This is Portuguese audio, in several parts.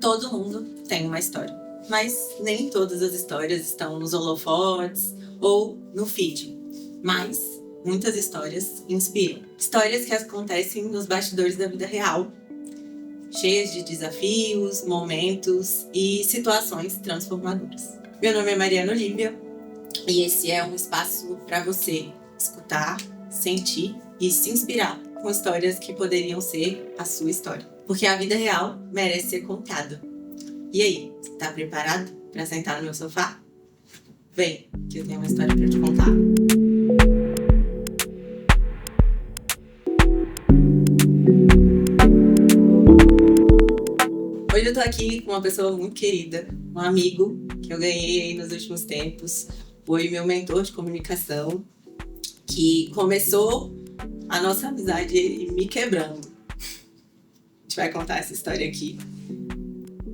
Todo mundo tem uma história, mas nem todas as histórias estão nos holofotes ou no feed. Mas muitas histórias inspiram. Histórias que acontecem nos bastidores da vida real, cheias de desafios, momentos e situações transformadoras. Meu nome é Mariana Olívia e esse é um espaço para você escutar, sentir e se inspirar com histórias que poderiam ser a sua história. Porque a vida real merece ser contada. E aí, tá preparado para sentar no meu sofá? Vem, que eu tenho uma história para te contar. Hoje eu tô aqui com uma pessoa muito querida, um amigo que eu ganhei nos últimos tempos. Foi meu mentor de comunicação, que começou a nossa amizade me quebrando. A gente vai contar essa história aqui.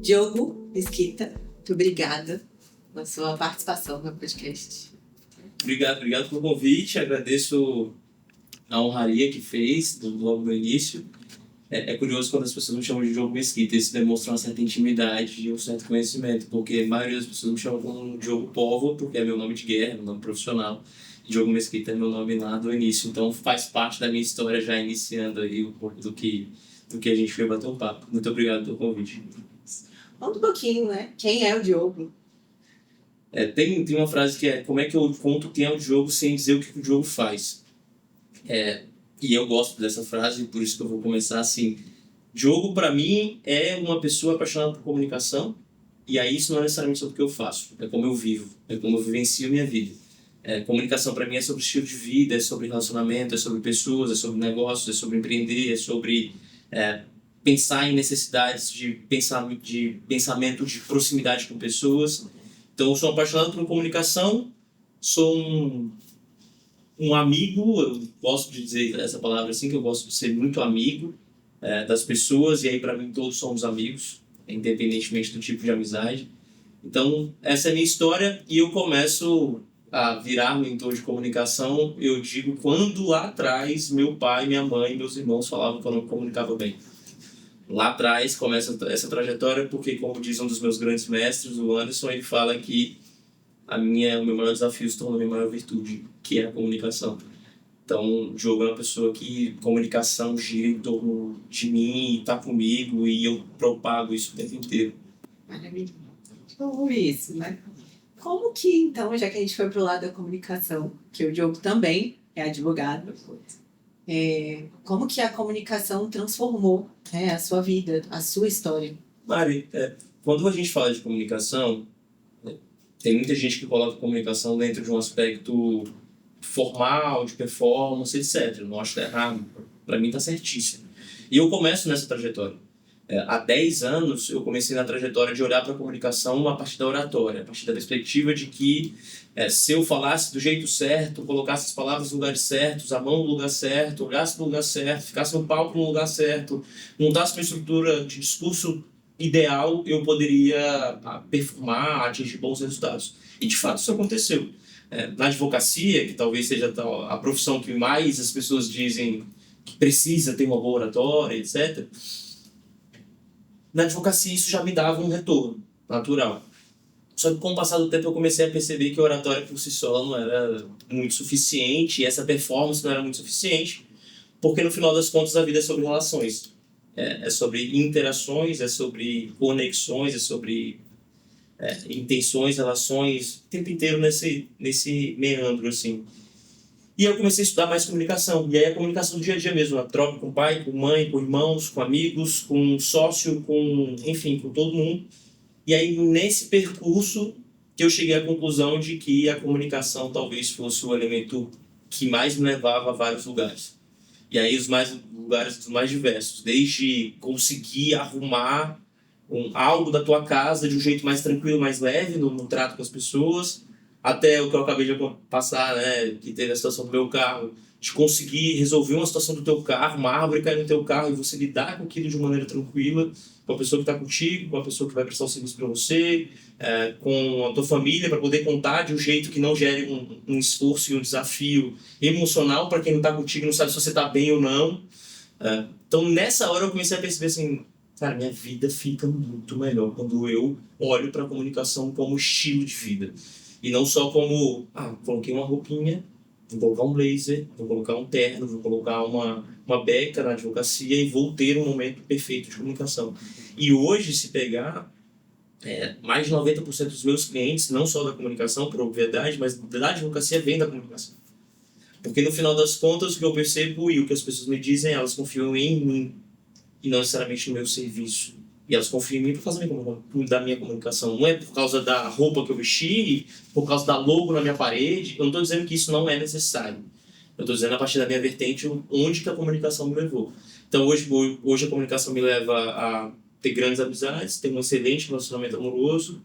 Diogo Mesquita, muito obrigada pela sua participação no podcast. Obrigado pelo convite, agradeço a honraria que fez logo no início. É curioso quando as pessoas me chamam de Diogo Mesquita, isso demonstra uma certa intimidade e um certo conhecimento, porque a maioria das pessoas me chamam como Diogo Povo, porque é meu nome de guerra, meu nome profissional. Diogo Mesquita é meu nome lá do início, então faz parte da minha história já iniciando aí um pouco do que a gente foi bater um papo. Muito obrigado pelo convite. Conta um pouquinho, né? Quem é o Diogo? Tem uma frase que é: como é que eu conto quem é o Diogo sem dizer o que o Diogo faz? E eu gosto dessa frase, por isso que eu vou começar assim. Diogo, para mim, é uma pessoa apaixonada por comunicação, e aí isso não é necessariamente sobre o que eu faço, é como eu vivo, é como eu vivencio a minha vida. Comunicação para mim é sobre estilo de vida, é sobre relacionamento, é sobre pessoas, é sobre negócios, é sobre empreender, é sobre pensar em necessidades de pensamento de proximidade com pessoas. Então, eu sou apaixonado por comunicação, sou um amigo, eu gosto de dizer essa palavra assim, que eu gosto de ser muito amigo das pessoas, e aí para mim todos somos amigos, independentemente do tipo de amizade. Então, essa é a minha história, e eu começo a virar mentor de comunicação, eu digo, quando lá atrás meu pai, minha mãe e meus irmãos falavam que eu não me comunicava bem. Lá atrás começa essa trajetória, porque, como diz um dos meus grandes mestres, o Anderson, ele fala que o meu maior desafio se tornou a minha maior virtude, que é a comunicação. Então, o Diogo é uma pessoa que comunicação gira em torno de mim, está comigo, e eu propago isso o tempo inteiro. Maravilha. Então, isso, né? Como que, então, já que a gente foi pro lado da comunicação, que o Diogo também é advogado, como que a comunicação transformou a sua vida, a sua história? Mari, quando a gente fala de comunicação, tem muita gente que coloca a comunicação dentro de um aspecto formal, de performance, etc. Eu não acho que tá errado. Para mim tá certíssimo. E eu começo nessa trajetória. Há 10 anos eu comecei na trajetória de olhar para a comunicação a partir da oratória, a partir da perspectiva de que se eu falasse do jeito certo, colocasse as palavras nos lugares certos, a mão no lugar certo, olhasse no lugar certo, ficasse no palco no lugar certo, montasse uma estrutura de discurso ideal, eu poderia performar, atingir bons resultados. E de fato isso aconteceu. Na advocacia, que talvez seja a profissão que mais as pessoas dizem que precisa ter uma boa oratória, etc., na advocacia isso já me dava um retorno natural. Só que com o passar do tempo eu comecei a perceber que a oratória por si só não era muito suficiente, e essa performance não era muito suficiente, porque no final das contas a vida é sobre relações. É sobre interações, é sobre conexões, é sobre intenções, relações, o tempo inteiro nesse meandro, assim. E eu comecei a estudar mais comunicação, e aí a comunicação do dia a dia mesmo, a troca com o pai, com mãe, com irmãos, com amigos, com um sócio, enfim, com todo mundo. E aí nesse percurso que eu cheguei à conclusão de que a comunicação talvez fosse o elemento que mais me levava a vários lugares. E aí lugares dos mais diversos, desde conseguir arrumar algo da tua casa de um jeito mais tranquilo, mais leve, no trato com as pessoas, até o que eu acabei de passar, né, que teve a situação do meu carro, de conseguir resolver uma situação do teu carro, uma árvore cair no teu carro e você lidar com aquilo de maneira tranquila, com a pessoa que está contigo, com a pessoa que vai prestar o serviço para você, com a tua família, para poder contar de um jeito que não gere um esforço e um desafio emocional para quem não está contigo, não sabe se você está bem ou não. Então, nessa hora eu comecei a perceber assim, Cara, minha vida fica muito melhor quando eu olho para a comunicação como estilo de vida. E não só como, coloquei uma roupinha, vou colocar um blazer, vou colocar um terno, vou colocar uma beca na advocacia e vou ter um momento perfeito de comunicação. E hoje, se pegar, mais de 90% dos meus clientes, não só da comunicação, por obviedade, mas da advocacia, vem da comunicação. Porque no final das contas, o que eu percebo e o que as pessoas me dizem, elas confiam em mim e não necessariamente no meu serviço. E elas confiam em mim por causa da minha comunicação. Não é por causa da roupa que eu vesti, por causa da logo na minha parede. Eu não estou dizendo que isso não é necessário. Eu estou dizendo a partir da minha vertente onde que a comunicação me levou. Então hoje a comunicação me leva a ter grandes amizades, ter um excelente relacionamento amoroso,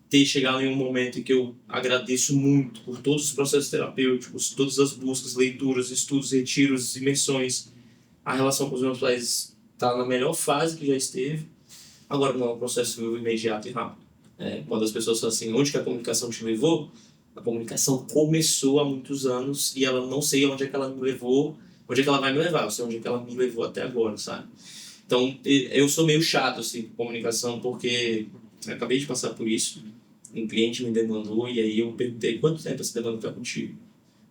ter chegado em um momento em que eu agradeço muito por todos os processos terapêuticos, todas as buscas, leituras, estudos, retiros, imersões. A relação com os meus pais está na melhor fase que já esteve. Agora não é um processo imediato e rápido. Quando as pessoas falam assim, onde que a comunicação te levou? A comunicação começou há muitos anos e ela não sei onde é que ela me levou, onde é que ela vai me levar, eu sei onde é que ela me levou até agora, sabe? Então, eu sou meio chato, assim, com comunicação, porque eu acabei de passar por isso. Um cliente me demandou e aí eu perguntei, quanto tempo essa demanda está contigo? Ele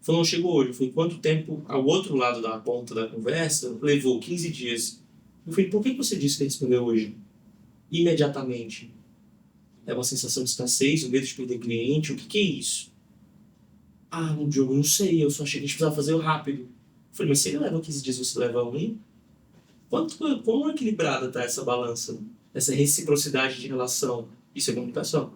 falou, não chegou hoje. Eu falei, quanto tempo ao outro lado da ponta da conversa? Levou 15 dias. Eu falei, por que você disse que respondeu hoje? Imediatamente. É uma sensação de escassez, o medo de perder cliente, o que é isso? Diogo, não sei, eu só achei que a gente precisava fazer rápido. Eu falei, mas se ele leva 15 dias, você leva um? Como equilibrada está essa balança? Essa reciprocidade de relação? Isso é comunicação.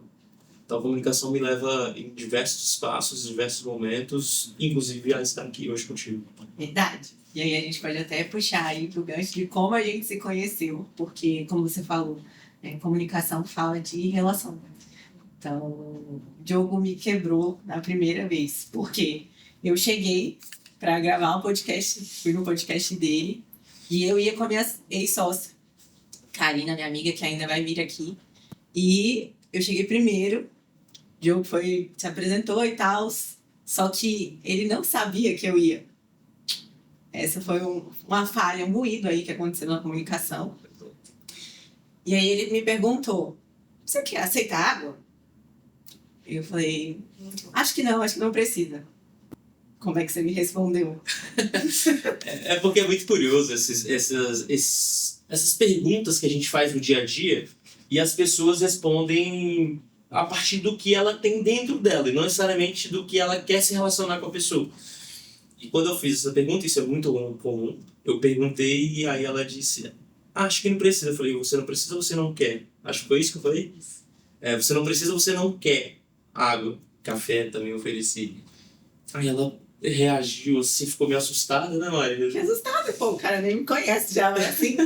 Então a comunicação me leva em diversos espaços, em diversos momentos, inclusive a estar aqui hoje contigo. Verdade. E aí a gente pode até puxar aí pro gancho de como a gente se conheceu, porque, como você falou, comunicação fala de relação. Então, o Diogo me quebrou na primeira vez, porque eu cheguei para gravar um podcast, fui no podcast dele, e eu ia com a minha ex-sócia, Karina, minha amiga, que ainda vai vir aqui, e eu cheguei primeiro, o Diogo se apresentou e tal, só que ele não sabia que eu ia. Essa foi uma falha, um ruído aí que aconteceu na comunicação. E aí ele me perguntou, você quer aceitar água? Eu falei, acho que não precisa. Como é que você me respondeu? Porque é muito curioso essas perguntas que a gente faz no dia a dia e as pessoas respondem a partir do que ela tem dentro dela e não necessariamente do que ela quer se relacionar com a pessoa. E quando eu fiz essa pergunta, isso é muito comum, eu perguntei e aí ela disse, acho que não precisa. Eu falei, você não precisa, você não quer. Acho que foi isso que eu falei. Você não precisa, você não quer. Água, café também ofereci. Aí ela reagiu assim, ficou meio assustada, né, Maria? Fiquei assustada, pô, o cara nem me conhece já, mas assim...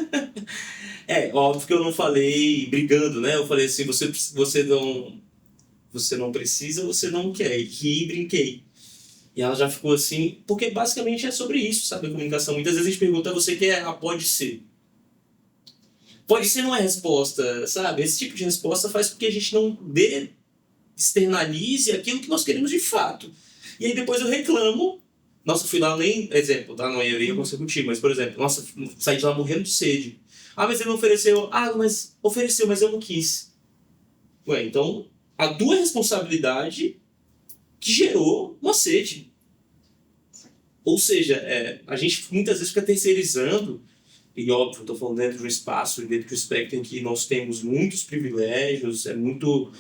Óbvio que eu não falei brigando, né? Eu falei assim, você não precisa, você não quer. E ri e brinquei. E ela já ficou assim, porque basicamente é sobre isso, sabe, a comunicação. Muitas vezes a gente pergunta, você quer? Pode ser. Pode ser não é resposta, sabe? Esse tipo de resposta faz com que a gente não externalize aquilo que nós queremos de fato. E aí depois eu reclamo, nossa, fui lá nem, exemplo, tá? Não ia conseguir contigo, mas por exemplo, nossa, saí de lá morrendo de sede. Mas ele não ofereceu, mas ofereceu, mas eu não quis. Então, a tua responsabilidade que gerou uma sede. Ou seja, a gente muitas vezes fica terceirizando, e óbvio, estou falando dentro de um espaço, dentro de um espectro em que nós temos muitos privilégios, muito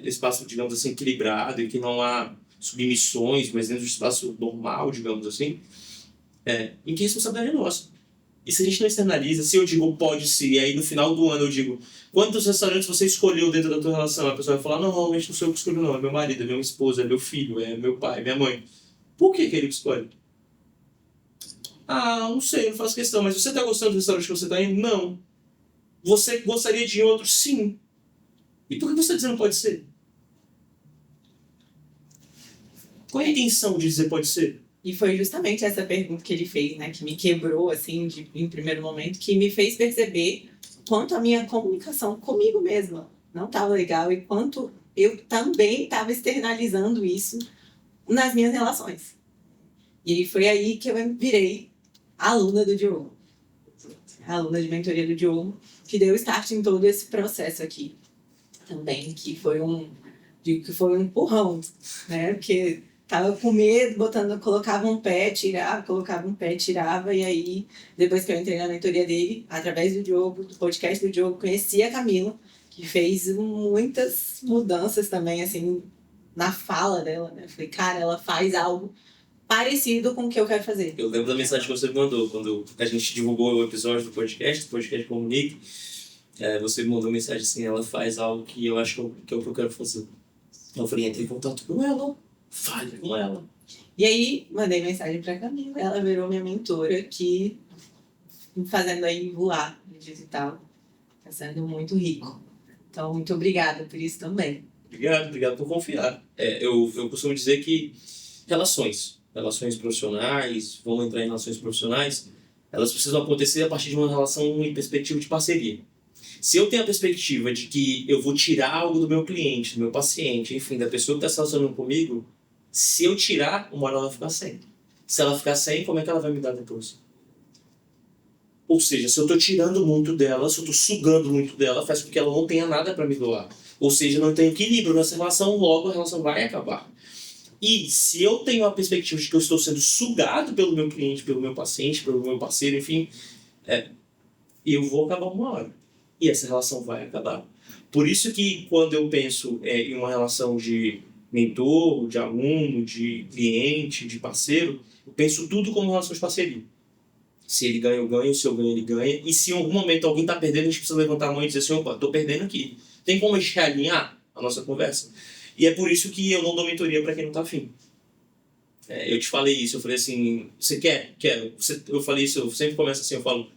espaço, digamos assim, equilibrado, em que não há submissões, mas dentro de um espaço normal, digamos assim, em que a responsabilidade é nossa. E se a gente não externaliza, se eu digo pode ser, e aí no final do ano eu digo quantos restaurantes você escolheu dentro da tua relação, a pessoa vai falar, não, normalmente não sou eu que escolho não, é meu marido, é minha esposa, é meu filho, é meu pai, é minha mãe. Por que ele escolhe? Não sei, não faço questão, mas você está gostando do restaurante que você está indo? Não. Você gostaria de ir em outro? Sim. E por que você está dizendo pode ser? Qual é a intenção de dizer pode ser? E foi justamente essa pergunta que ele fez, né, que me quebrou, assim, em primeiro momento, que me fez perceber quanto a minha comunicação comigo mesma não estava legal e quanto eu também estava externalizando isso nas minhas relações. E foi aí que eu virei aluna do Diogo. Aluna de mentoria do Diogo. que deu start em todo esse processo aqui também, que foi um empurrão, né? Porque tava com medo, colocava um pé, tirava, e aí, depois que eu entrei na mentoria dele, através do Diogo, do podcast do Diogo, conheci a Camila, que fez muitas mudanças também, assim, na fala dela, né? Falei, cara, ela faz algo parecido com o que eu quero fazer. Eu lembro da mensagem que você me mandou quando a gente divulgou o episódio do podcast Comunique. Você me mandou mensagem assim, ela faz algo que eu acho que é o que eu quero fazer. Eu falei, entre em contato com ela, fale com ela. E aí, mandei mensagem pra Camila, ela virou minha mentora, que fazendo aí voar no digital. Tá sendo muito rico. Então, muito obrigada por isso também. Obrigado por confiar. Eu costumo dizer que relações profissionais, vamos entrar em relações profissionais, elas precisam acontecer a partir de uma relação em perspectiva de parceria. Se eu tenho a perspectiva de que eu vou tirar algo do meu cliente, do meu paciente, enfim, da pessoa que está se relacionando comigo, se eu tirar, uma hora ela vai ficar sem. Se ela ficar sem, como é que ela vai me dar depois? Ou seja, se eu estou tirando muito dela, se eu estou sugando muito dela, faz com que ela não tenha nada para me doar. Ou seja, não tem equilíbrio nessa relação, logo a relação vai acabar. E se eu tenho a perspectiva de que eu estou sendo sugado pelo meu cliente, pelo meu paciente, pelo meu parceiro, enfim, eu vou acabar uma hora. E essa relação vai acabar. Por isso que quando eu penso em uma relação de mentor, de aluno, de cliente, de parceiro, eu penso tudo como uma relação de parceria. Se ele ganha, eu ganho. Se eu ganho, ele ganha. E se em algum momento alguém está perdendo, a gente precisa levantar a mão e dizer assim, opa, estou perdendo aqui. Tem como a gente realinhar a nossa conversa? E é por isso que eu não dou mentoria para quem não está afim. Eu te falei isso, eu falei assim, você quer? Quero. Eu falei isso, eu sempre começo assim, eu falo,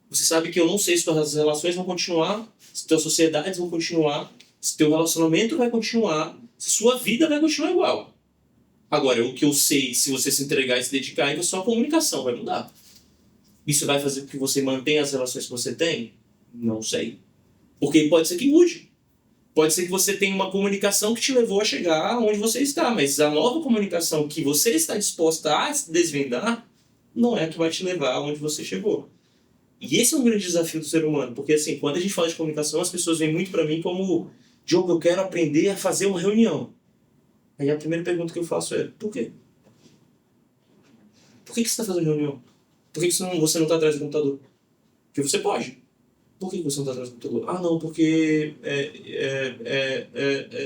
você sabe que eu não sei se suas relações vão continuar, se suas sociedades vão continuar, se teu relacionamento vai continuar, se sua vida vai continuar igual. Agora, o que eu sei, se você se entregar e se dedicar, é que a sua comunicação vai mudar. Isso vai fazer com que você mantenha as relações que você tem? Não sei. Porque pode ser que mude. Pode ser que você tenha uma comunicação que te levou a chegar onde você está, mas a nova comunicação que você está disposta a desvendar não é a que vai te levar aonde você chegou. E esse é um grande desafio do ser humano, porque assim, quando a gente fala de comunicação, as pessoas vêm muito para mim como, Diogo, eu quero aprender a fazer uma reunião. Aí a primeira pergunta que eu faço é, por quê? Por que você está fazendo reunião? Por que você não está atrás do computador? Porque você pode. Por que você não está atrás do computador? Ah, não, porque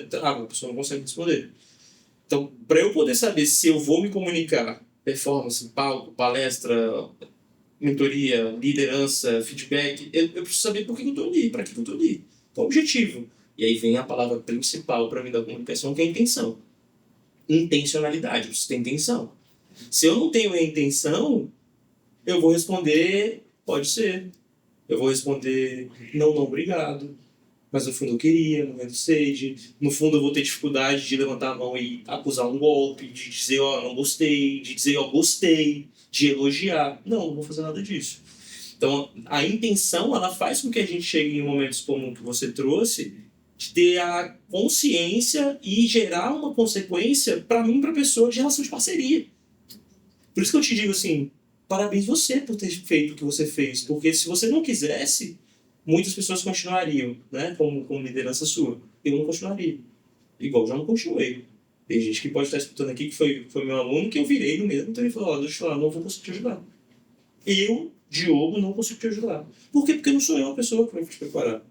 trava, a pessoa não consegue responder. Então, para eu poder saber se eu vou me comunicar, performance, palco, palestra, mentoria, liderança, feedback, eu preciso saber por que eu estou ali, para que eu estou ali. Qual o objetivo? E aí vem a palavra principal para mim da comunicação, que é a intenção. Intencionalidade, eu preciso ter intenção. Se eu não tenho a intenção, eu vou responder, pode ser. Eu vou responder, não, obrigado. Mas no fundo eu queria, no momento stage. No fundo eu vou ter dificuldade de levantar a mão e acusar um golpe, de dizer, não gostei, de dizer, gostei, de elogiar. Não vou fazer nada disso. Então, a intenção, ela faz com que a gente chegue em momentos como o que você trouxe, de ter a consciência e gerar uma consequência para mim, para a pessoa, de relação de parceria. Por isso que eu te digo assim, parabéns você por ter feito o que você fez, porque se você não quisesse, muitas pessoas continuariam, né, como liderança sua. Eu não continuaria. Igual já não continuei. Tem gente que pode estar escutando aqui que foi meu aluno, que eu virei no mesmo, então ele falou, deixa eu falar, não vou conseguir te ajudar. Eu, Diogo, não consigo te ajudar. Por quê? Porque não sou eu a pessoa que vai te preparar.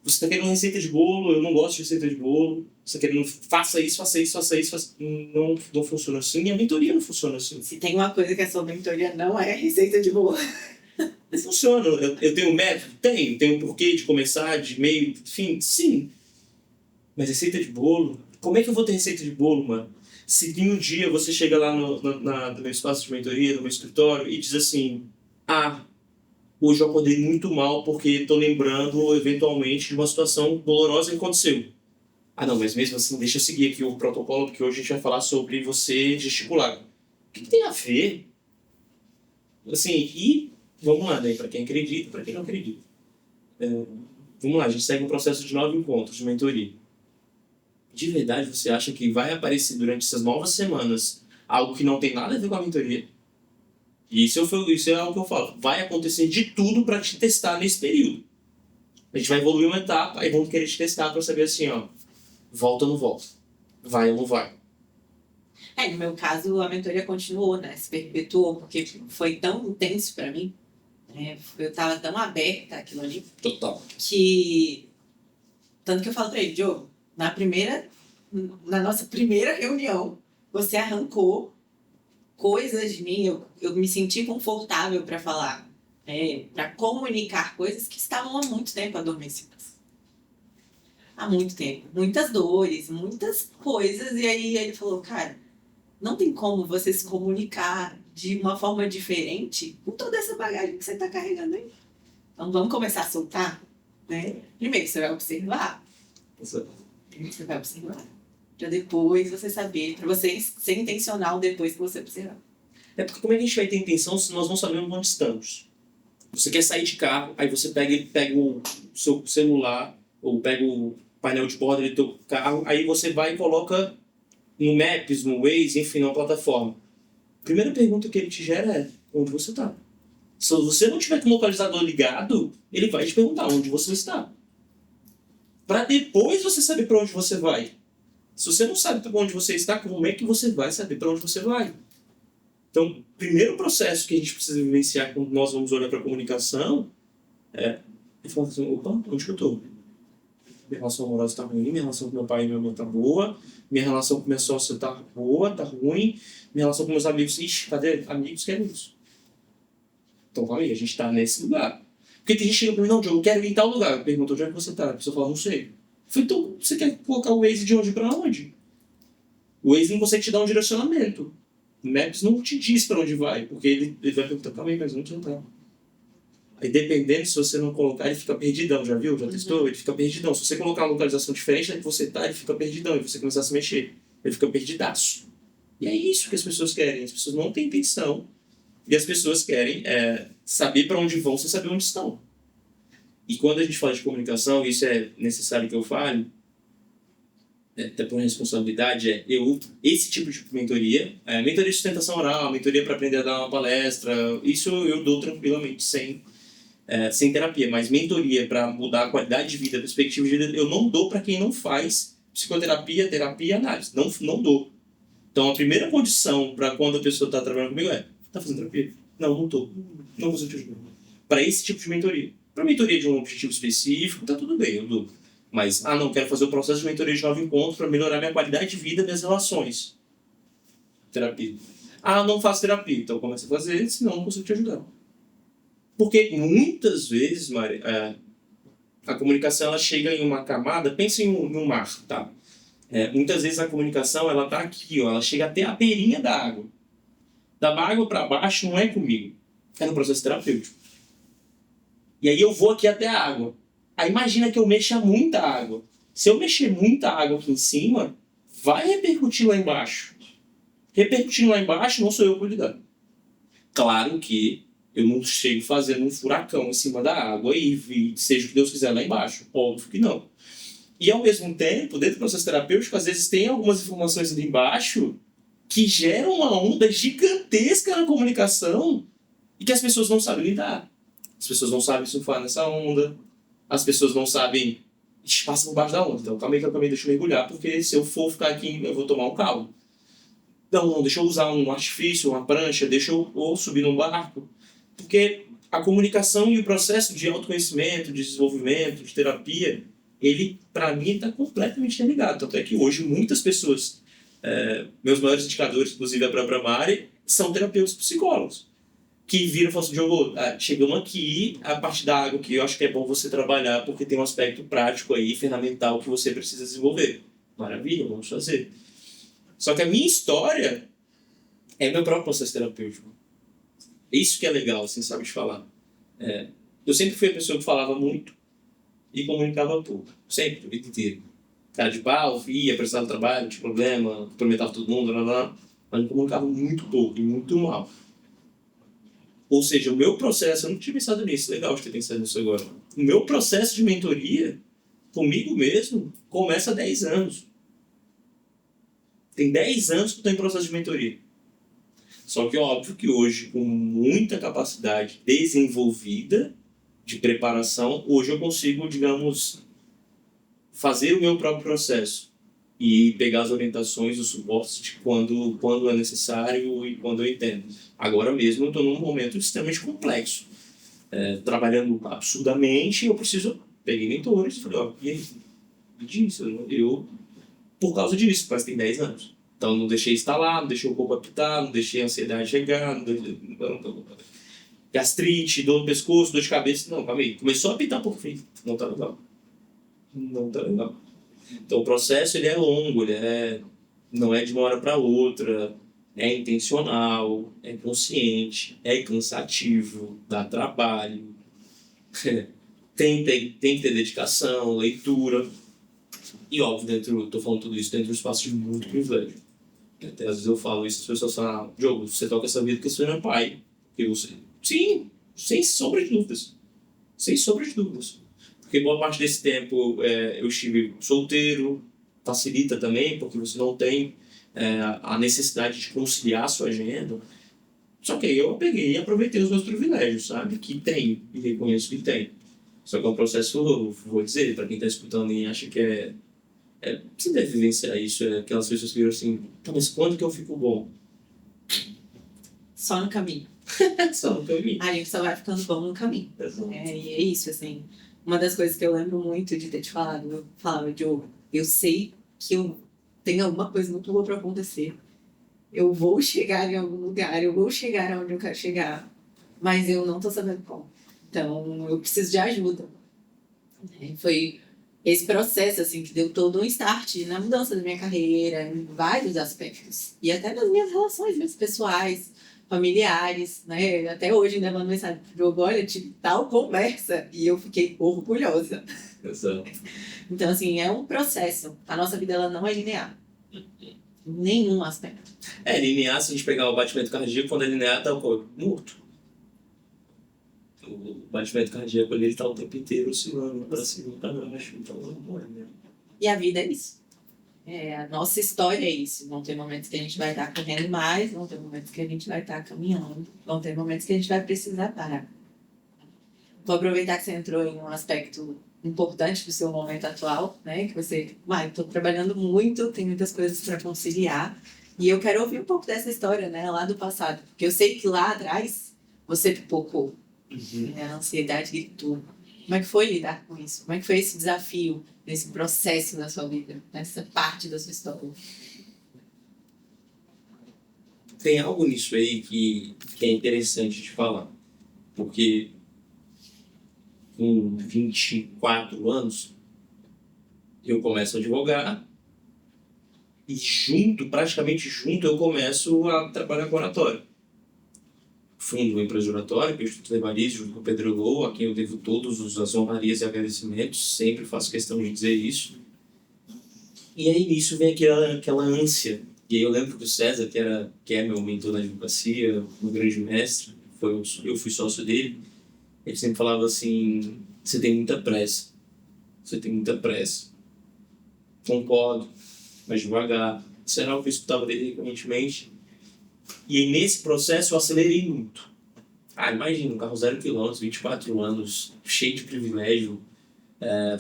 Você está querendo receita de bolo, eu não gosto de receita de bolo. Você está querendo, faça isso. Não funciona assim. E a mentoria não funciona assim. Se tem uma coisa que a sua mentoria não é receita de bolo. Não funciona. Eu tenho método? Tenho um porquê de começar, de meio, fim? Sim. Mas receita de bolo? Como é que eu vou ter receita de bolo, mano? Se um dia você chega lá no meu espaço de mentoria, no meu escritório, e diz assim, hoje eu acordei muito mal porque estou lembrando, eventualmente, de uma situação dolorosa que aconteceu. Não, mas mesmo assim, deixa eu seguir aqui o protocolo, porque hoje a gente vai falar sobre você gesticular. O que tem a ver? Assim, e vamos lá, né? Para quem acredita, para quem não acredita. Vamos lá, a gente segue um processo de 9 encontros de mentoria. De verdade, você acha que vai aparecer durante essas 9 semanas algo que não tem nada a ver com a mentoria? E isso é algo que eu falo. Vai acontecer de tudo para te testar nesse período. A gente vai evoluir uma etapa, aí vamos querer te testar para saber assim, ó, volta ou não volta, vai ou não vai. No meu caso, a mentoria continuou, né? Se perpetuou, porque foi tão intenso para mim, né? Eu tava tão aberta àquilo ali. Total. Que... Tanto que eu falo para ele, Diogo, na nossa primeira reunião, você arrancou coisas de mim, eu me senti confortável para falar, para comunicar coisas que estavam há muito tempo adormecidas. Há muito tempo. Muitas dores, muitas coisas. E aí ele falou, cara, não tem como você se comunicar de uma forma diferente com toda essa bagagem que você está carregando aí. Então vamos começar a soltar, né? Primeiro você vai observar. Você vai observar. Para depois você saber, para você ser intencional depois que você observar. É porque como é que a gente vai ter intenção se nós não sabemos onde estamos? Você quer sair de carro, aí você pega o seu celular, ou pega o painel de bordo do teu carro, aí você vai e coloca no Maps, no Waze, enfim, numa plataforma. A primeira pergunta que ele te gera é, onde você está? Se você não tiver com o localizador ligado, ele vai te perguntar onde você está. Para depois você saber para onde você vai. Se você não sabe para onde você está, como é que você vai saber para onde você vai? Então, o primeiro processo que a gente precisa vivenciar quando nós vamos olhar para a comunicação é falar assim, opa, onde que eu estou? Minha relação amorosa está ruim, minha relação com meu pai e minha mãe está boa, minha relação com minha sócia está boa, está ruim, minha relação com meus amigos, ixi, cadê amigos que amigos? Então, calma aí, a gente está nesse lugar. Porque tem gente que chega para mim, não, Diogo, eu quero ir em tal lugar. Eu pergunto, onde é que você está? A pessoa fala, não sei. Eu falei, então, você quer colocar o Waze de onde para onde? O Waze não consegue te dar um direcionamento. O Maps não te diz para onde vai, porque ele vai perguntar, calma aí, mas onde você está? Aí dependendo, se você não colocar, ele fica perdidão, já viu? Já testou? Ele fica perdidão. Se você colocar uma localização diferente da que você está, ele fica perdidão. E você começar a se mexer, ele fica perdidaço. E é isso que as pessoas querem. As pessoas não têm intenção. E as pessoas querem saber para onde vão sem saber onde estão. E quando a gente fala de comunicação, isso é necessário que eu fale, até por responsabilidade, esse tipo de mentoria, mentoria de sustentação oral, mentoria para aprender a dar uma palestra, isso eu dou tranquilamente, sem terapia, mas mentoria para mudar a qualidade de vida, a perspectiva de vida, eu não dou para quem não faz psicoterapia, terapia e análise. Não dou. Então, a primeira condição para quando a pessoa está trabalhando comigo está fazendo terapia? Não estou. Não consigo te ajudar. Para esse tipo de mentoria. Para mentoria de um objetivo específico, está tudo bem, eu dou. Mas, não, quero fazer o processo de mentoria de novo encontro para melhorar minha qualidade de vida e minhas relações. Terapia. Não faço terapia, então começa a fazer, senão não consigo te ajudar. Porque muitas vezes, Mari, a comunicação ela chega em uma camada, pensa em um mar, tá? Muitas vezes a comunicação ela tá aqui, ó, ela chega até a beirinha da água. Da água para baixo não é comigo, é no processo terapêutico. E aí eu vou aqui até a água. Aí imagina que eu mexa muita água. Se eu mexer muita água aqui em cima, vai repercutir lá embaixo. Repercutindo lá embaixo, não sou eu por lidar. Claro que eu não chego fazendo um furacão em cima da água e seja o que Deus quiser lá embaixo. Óbvio que não. E ao mesmo tempo, dentro do processo terapêutico, às vezes tem algumas informações ali embaixo que geram uma onda gigantesca na comunicação e que as pessoas não sabem lidar. As pessoas não sabem surfar nessa onda. As pessoas não sabem... Passa por baixo da onda. Então, calma aí, deixa eu mergulhar, porque se eu for ficar aqui, eu vou tomar um caldo. Não, deixa eu usar um artifício, uma prancha, deixa eu ou subir num barco. Porque a comunicação e o processo de autoconhecimento, de desenvolvimento, de terapia, ele, para mim, está completamente ligado. Tanto é que hoje muitas pessoas, meus maiores indicadores, inclusive a própria Mari, são terapeutas psicólogos. Que viram e falam assim, Diogo, chegamos aqui, a parte da água que eu acho que é bom você trabalhar, porque tem um aspecto prático aí, ferramental, que você precisa desenvolver. Maravilha, vamos fazer. Só que a minha história é meu próprio processo terapêutico. Isso que é legal, assim, sabe de falar. Eu sempre fui a pessoa que falava muito e comunicava pouco. Sempre, o vida inteiro. Cara de pau, ia, precisava do trabalho, tinha problema, cumprimentava todo mundo, mas eu comunicava muito pouco e muito mal. Ou seja, o meu processo, eu não tinha pensado nisso, legal de ter pensado nisso agora. O meu processo de mentoria, comigo mesmo, começa há 10 anos. Tem 10 anos que eu estou em processo de mentoria. Só que óbvio que hoje, com muita capacidade desenvolvida, de preparação, hoje eu consigo, digamos, fazer o meu próprio processo e pegar as orientações, os suportes de quando é necessário e quando eu entendo. Agora mesmo eu estou num momento extremamente complexo. Trabalhando absurdamente, eu preciso... Peguei mentores e falei, ó, e aí? Me diz, eu por causa disso, quase tem 10 anos. Então não deixei instalar, não deixei o corpo apitar, não deixei a ansiedade chegar, gastrite, dor no pescoço, dor de cabeça. Não, calma aí. Começou a apitar por fim. Não tá legal. Não tá legal. Então o processo ele é longo, não é de uma hora para outra, é intencional, é consciente, é cansativo, dá trabalho, tem que ter dedicação, leitura. E óbvio, estou falando tudo isso dentro do espaço de muito privilégio. Até às vezes eu falo isso, as pessoas falam, Diogo, você toca essa vida porque você não é pai. Porque você... Sim, sem sombra de dúvidas. Sem sombra de dúvidas. Porque boa parte desse tempo eu estive solteiro, facilita também, porque você não tem a necessidade de conciliar a sua agenda. Só que aí eu peguei e aproveitei os meus privilégios, sabe? Que tem, e reconheço que tem. Só que é um processo, vou dizer, para quem está escutando e acha que você deve vivenciar isso, aquelas pessoas que viram assim, tá, mas quando que eu fico bom? Só no caminho. Só no caminho. A gente só vai ficando bom no caminho. E é isso, assim. Uma das coisas que eu lembro muito de ter te falado, eu falava, Diogo, eu sei que eu tenho alguma coisa muito boa para acontecer. Eu vou chegar em algum lugar, eu vou chegar onde eu quero chegar, mas eu não tô sabendo como. Então, eu preciso de ajuda. Foi esse processo, assim, que deu todo um start na mudança da minha carreira, em vários aspectos. E até nas minhas relações mesmo, pessoais, familiares, né? Até hoje ainda mando mensagem pro Diogo, olha, tive tal conversa. E eu fiquei orgulhosa. Exato. Então, assim, é um processo. A nossa vida, ela não é linear. Em nenhum aspecto. Linear, se a gente pegar o batimento cardíaco, quando é linear, tá o corpo morto. O batimento cardíaco ali, ele tá o tempo inteiro oscilando para cima e para baixo. Então, não é mesmo. E a vida é isso. A nossa história é isso. Vão ter momentos que a gente vai estar correndo mais, vão ter momentos que a gente vai estar caminhando, vão ter momentos que a gente vai precisar parar. Vou aproveitar que você entrou em um aspecto importante do seu momento atual, né? Que você, estou trabalhando muito, tem muitas coisas para conciliar. E eu quero ouvir um pouco dessa história, né? Lá do passado. Porque eu sei que lá atrás você pipocou. A ansiedade gritou. Como é que foi lidar com isso? Como é que foi esse desafio, nesse processo da sua vida, nessa parte da sua história? Tem algo nisso aí que é interessante de falar. Porque com 24 anos, eu começo a advogar e praticamente junto, eu começo a trabalhar com oratório. Fundo uma empresa de oratório, que é o Instituto Evaristo, junto com o Pedro Lou, a quem eu devo todas as honrarias e agradecimentos, sempre faço questão de dizer isso. E aí nisso vem aquela ânsia. E aí eu lembro que o César, que é meu mentor na advocacia, um grande mestre, eu fui sócio dele, ele sempre falava assim, você tem muita pressa. Você tem muita pressa. Concordo, mas devagar. Isso era algo que eu escutava dele recorrentemente. E aí, nesse processo eu acelerei muito. Imagina, um carro 0 km, 24 anos, cheio de privilégio.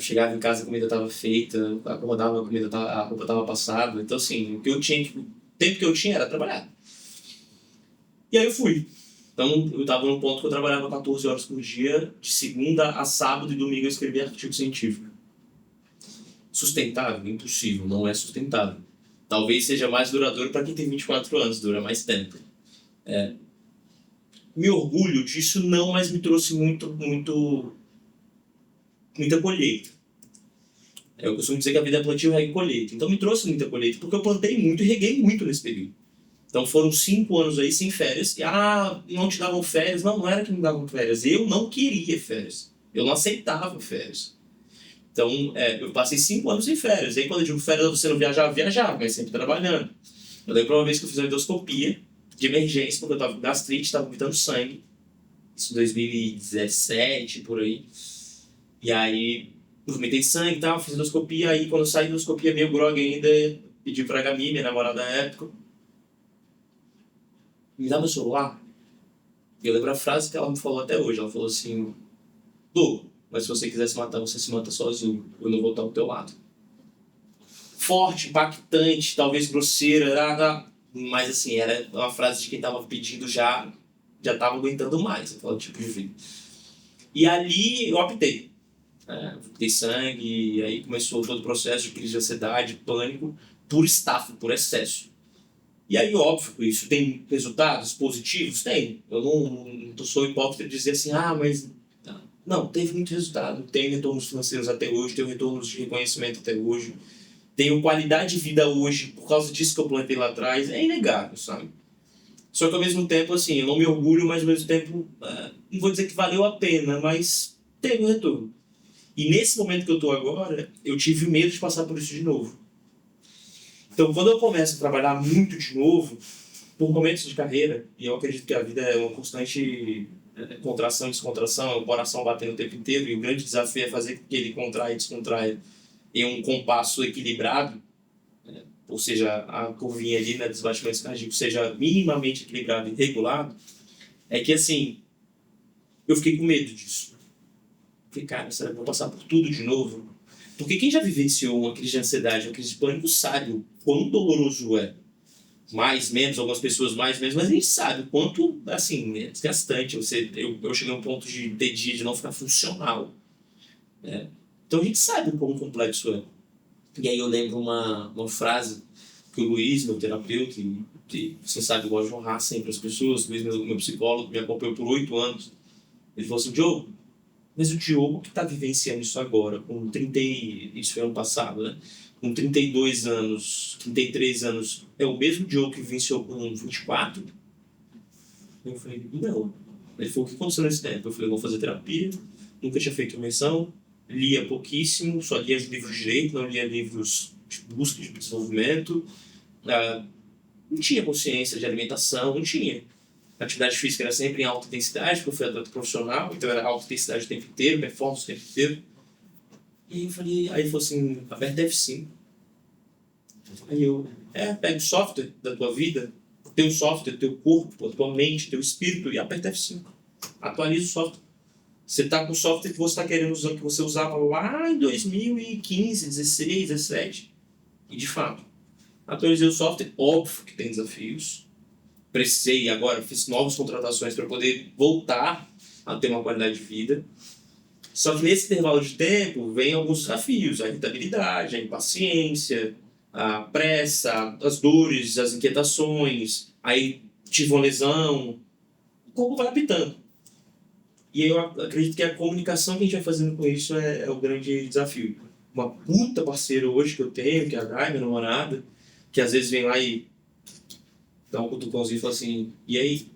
Chegava em casa, a comida estava feita, acordava, a roupa estava passada. Então, assim, o tempo que eu tinha era trabalhar. E aí eu fui. Então, eu estava num ponto que eu trabalhava 14 horas por dia, de segunda a sábado e domingo eu escrevia artigo científico. Sustentável? Impossível, não é sustentável. Talvez seja mais duradouro para quem tem 24 anos, dura mais tempo. Me orgulho disso não, mas me trouxe muita colheita. Eu costumo dizer que a vida é plantio, rega e colheita. Então me trouxe muita colheita, porque eu plantei muito e reguei muito nesse período. Então foram 5 anos aí sem férias. E, não te davam férias. Não era que me davam férias. Eu não queria férias. Eu não aceitava férias. Então, eu passei 5 anos sem férias. Aí quando eu digo férias, você não viajava, mas sempre trabalhando. Eu lembro uma vez que eu fiz uma endoscopia de emergência, porque eu estava com gastrite, estava vomitando sangue. Isso em 2017, por aí. E aí, eu vomitei sangue e tal, fiz endoscopia. Aí quando eu saí da endoscopia, meio grog ainda, pedi pra Gabi, minha namorada da época, me dá meu celular. E eu lembro a frase que ela me falou até hoje. Ela falou assim, Dou. Mas se você quiser se matar, você se mata sozinho. Eu não vou estar ao teu lado. Forte, impactante, talvez grosseira, mas assim, era uma frase de quem estava pedindo já estava aguentando mais aquele tipo de vida. E ali eu optei. Dei sangue, e aí começou todo o processo de crise de ansiedade, pânico, por estafa, por excesso. E aí, óbvio, isso tem resultados positivos? Tem. Eu não sou hipócrita de dizer assim, mas... Não, teve muito resultado. Tem retornos financeiros até hoje, tem retornos de reconhecimento até hoje. Tenho qualidade de vida hoje por causa disso que eu plantei lá atrás. É inegável, sabe? Só que ao mesmo tempo, assim, eu não me orgulho, mas ao mesmo tempo, não vou dizer que valeu a pena, mas teve um retorno. E nesse momento que eu estou agora, eu tive medo de passar por isso de novo. Então, quando eu começo a trabalhar muito de novo, por momentos de carreira, e eu acredito que a vida é uma constante contração e descontração, é o coração batendo o tempo inteiro, e o grande desafio é fazer com que ele contraia e descontraia em um compasso equilibrado, ou seja, a curvinha ali, dos batimentos cardíacos seja minimamente equilibrado e regulado, é que, assim, eu fiquei com medo disso. Falei, cara, será que eu vou passar por tudo de novo? Porque quem já vivenciou uma crise de ansiedade, uma crise de pânico, sabe o quão doloroso é. Mais, menos, algumas pessoas mais, menos, mas a gente sabe o quanto, assim, é desgastante. Eu cheguei a um ponto de ter dia de não ficar funcional. Né? Então a gente sabe o quão complexo é. E aí eu lembro uma frase que o Luiz, meu terapeuta, que você sabe, eu gosto de honrar sempre as pessoas, o Luiz, meu psicólogo, me acompanhou por 8 anos, ele falou assim, Diogo, mas o Diogo que está vivenciando isso agora, com 30, isso foi ano passado, né? Com 32 anos, 33 anos, é o mesmo Diogo que vivenciou com 24? Eu falei, não. Ele falou, o que aconteceu nesse tempo? Eu falei, vou fazer terapia, nunca tinha feito imersão, lia pouquíssimo, só lia livros de direito, não lia livros de busca de desenvolvimento, não tinha consciência de alimentação, não tinha. A atividade física era sempre em alta intensidade, porque eu fui atleta profissional, então era alta intensidade o tempo inteiro, performance o tempo inteiro. E aí ele falou assim, aperta deve sim. Aí eu, pega o software da tua vida, teu software, teu corpo, a tua mente, teu espírito, e aperta F5. Atualiza o software. Você está com o software que você está querendo usar, que você usava lá em 2015, 16, 17. E de fato, atualizei o software, óbvio que tem desafios. Precisei agora, fiz novas contratações para poder voltar a ter uma qualidade de vida. Só que nesse intervalo de tempo vem alguns desafios, a irritabilidade, a impaciência, a pressa, as dores, as inquietações, aí tive uma lesão, o corpo vai apitando. E eu acredito que a comunicação que a gente vai fazendo com isso é o grande desafio. Uma puta parceira hoje que eu tenho, que é a Dai, minha namorada, que às vezes vem lá e dá um cutucãozinho e fala assim, e aí?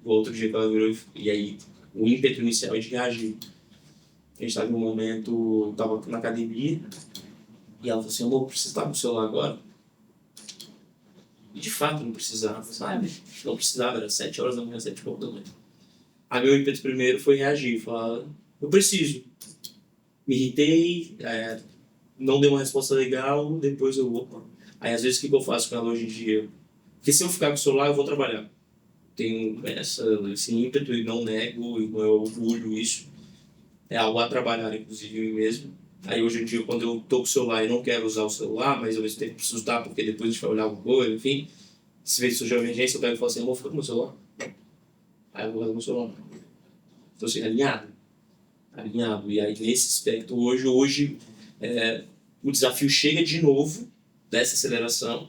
O outro dia que ela virou, e aí? O ímpeto inicial é de reagir. A gente estava em um momento, estava na academia, e ela falou assim, amor, preciso estar com o celular agora? E de fato não precisava, sabe? Não precisava, era 7 horas da manhã, 7 horas da manhã. Aí meu ímpeto primeiro foi reagir, falar, eu preciso. Me irritei, não dei uma resposta legal, depois eu vou. Aí às vezes o que eu faço com ela hoje em dia? Porque se eu ficar com o celular, eu vou trabalhar. Tenho esse ímpeto e não nego, e não é orgulho isso. É algo a trabalhar, inclusive, em mim mesmo. Aí hoje em dia, quando eu tô com o celular e não quero usar o celular, mas ao mesmo tempo preciso usar, porque depois a gente vai olhar alguma coisa, enfim. Se vê surgir uma emergência, eu pego e falo assim, amor, fica com o meu celular. Aí eu vou com o meu celular. Então assim, alinhado. E aí nesse aspecto, hoje o desafio chega de novo dessa aceleração.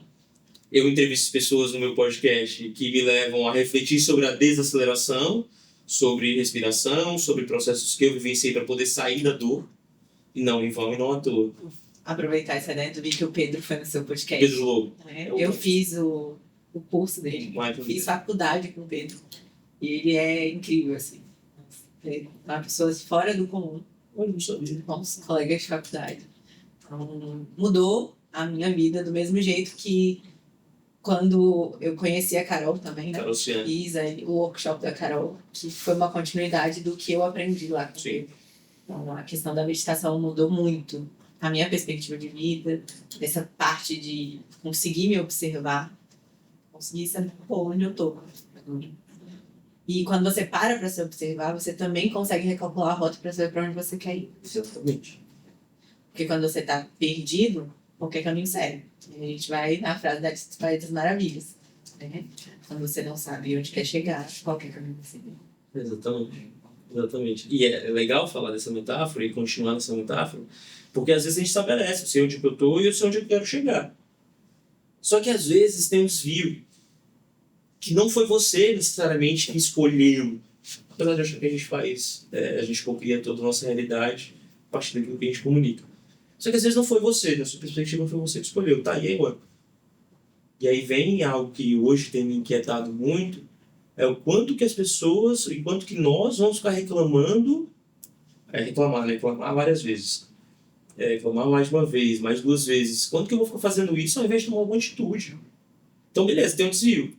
Eu entrevisto pessoas no meu podcast que me levam a refletir sobre a desaceleração, sobre respiração, sobre processos que eu vivenciei para poder sair da dor. E não em vão e não à toa. Aproveitar essa ideia, tu vi que o Pedro foi no seu podcast. Pedro Lobo. Eu fiz o curso dele, fiz faculdade com o Pedro. E ele é incrível, assim. É uma pessoa fora do comum. Eu não sabia. Bons colegas de faculdade. Então, mudou a minha vida do mesmo jeito que quando eu conheci a Carol também, né? Carol Ciano. Fiz o workshop da Carol, que foi uma continuidade do que eu aprendi lá com ele. Então, a questão da meditação mudou muito a minha perspectiva de vida, dessa parte de conseguir me observar, conseguir saber onde eu tô. E quando você para se observar, você também consegue recalcular a rota para saber para onde você quer ir. Exatamente. Porque quando você tá perdido, qualquer caminho serve. E a gente vai na frase da País das Maravilhas, né? Quando você não sabe onde quer chegar, qualquer caminho serve. Exatamente. Exatamente. E é legal falar dessa metáfora e continuar nessa metáfora, porque às vezes a gente estabelece, eu sei onde eu estou e eu sei onde eu quero chegar. Só que às vezes tem um desvio que não foi você necessariamente que escolheu. Apesar de achar que a gente faz, a gente copia toda a nossa realidade a partir daquilo que a gente comunica. Só que às vezes não foi você, na sua perspectiva não foi você que escolheu. Tá, e aí agora? E aí vem algo que hoje tem me inquietado muito, é o quanto que as pessoas, e quanto que nós vamos ficar reclamando, reclamar, né? Reclamar várias vezes. Reclamar mais uma vez, mais duas vezes. Quanto que eu vou ficar fazendo isso ao invés de tomar alguma atitude? Então beleza, tem um desvio.